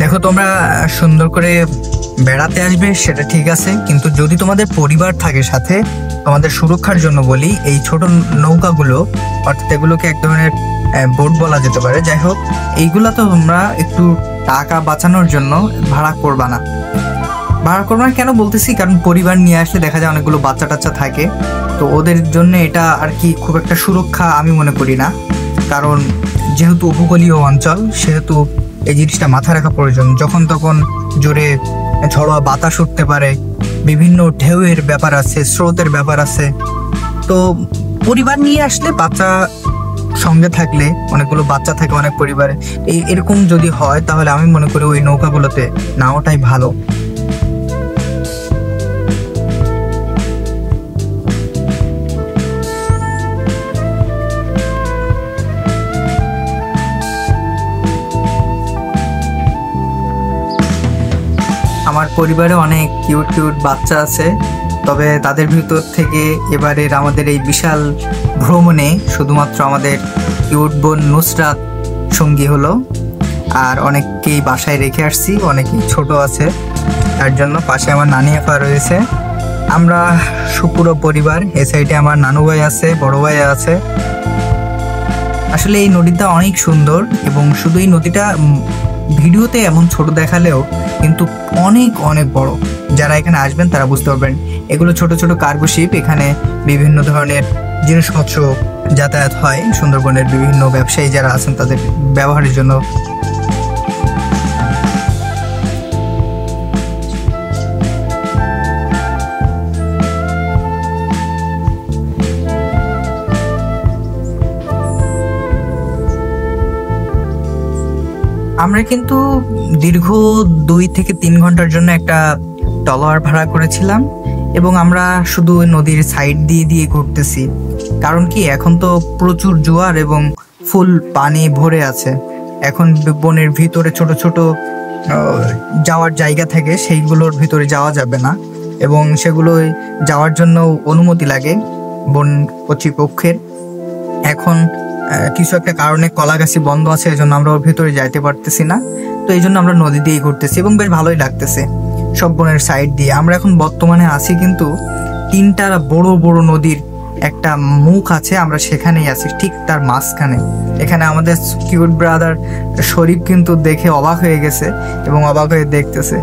দেখো, তোমরা সুন্দর করে বেড়াতে আসবে সেটা ঠিক আছে, কিন্তু যদি তোমাদের পরিবার থাকে সাথে, তোমাদের সুরক্ষার জন্য বলি, এই ছোট নৌকাগুলো, অর্থাৎ এগুলোকে এক ধরনের বোট বলা যেতে পারে, যাই হোক, এইগুলা তো তোমরা একটু টাকা বাঁচানোর জন্য ভাড়া করবা না। ভাড়া করবা না কেন বলতেছি, কারণ পরিবার নিয়ে আসলে দেখা যায় অনেকগুলো বাচ্চা টাচ্চা থাকে, তো ওদের জন্য এটা আর কি খুব একটা সুরক্ষা আমি মনে করি না। কারণ যেহেতু উপকূলীয় অঞ্চল, সেহেতু এই জিনিসটা মাথায় রাখা প্রয়োজন। যখন তখন জোরে ঝড়োয়া বাতাস উঠতে পারে, বিভিন্ন ঢেউয়ের ব্যাপার আছে, স্রোতের ব্যাপার আছে। তো পরিবার নিয়ে আসলে, বাচ্চা সঙ্গে থাকলে, অনেকগুলো বাচ্চা থাকে অনেক পরিবারে, এরকম যদি হয় তাহলে আমি মনে করি ওই নৌকাগুলোতে নাওটাই ভালো। আমার পরিবারে অনেক কিউট কিউট বাচ্চা আছে, তবে তাদের ভিতর থেকে এবারের আমাদের এই বিশাল ভ্রমণে শুধুমাত্র আমাদের কিউট বোন নুসরাত সঙ্গী হলো, আর অনেককেই বাসায় রেখে আসছি, অনেকেই ছোট আছে, তার জন্য পাশে আমার নানি আপা রয়েছে। আমরা সুপুরো পরিবার, এ সাইডে আমার নানু ভাই আছে, বড় ভাই আছে। আসলে এই নদীটা অনেক সুন্দর, এবং শুধু এই নদীটা ভিডিওতে এমন ছোট দেখালেও কিন্তু অনেক অনেক বড়। যারা এখানে আসবেন তারা বুঝতে পারবেন। এগুলো ছোট ছোট কার্গো শিপ, এখানে বিভিন্ন ধরনের জিনিসপত্র যাতায়াত হয় সুন্দরবনের বিভিন্ন ব্যবসায়ী যারা আছেন তাদের ব্যবহারের জন্য। আমরা কিন্তু দীর্ঘ 2 থেকে 3 ঘন্টার জন্য একটা ট্রলার ভাড়া করেছিলাম, এবং আমরা শুধু নদীর সাইড দিয়ে দিয়ে ঘুরতেছি। কারণ কি, এখন তো প্রচুর জোয়ার এবং ফুল পানি ভরে আছে। এখন বনের ভিতরে ছোট ছোট যাওয়ার জায়গা থাকে, সেইগুলোর ভিতরে যাওয়া যাবে না, এবং সেগুলো যাওয়ার জন্য অনুমতি লাগে বন কর্তৃপক্ষের। এখন কিছু একটা কারণে কলাগাছি বন্ধ আছে, এই জন্য আমরা ওর ভিতরে যাইতে পারতেছি না। তো এই জন্য আমরা নদী দিয়েই ঘুরতেছি, এবং বেশ ভালোই লাগতেছে সব বনের সাইড দিয়ে। আমরা এখন বর্তমানে আছি কিন্তু 3টা বড় বড় নদীর একটা মুখ আছে, আমরা সেখানেই আছি, ঠিক তার মাঝখানে। এখানে আমাদের কিউট ব্রাদার শরীফ কিন্তু দেখে অবাক হয়ে গেছে এবং অবাক হয়ে দেখতেছে।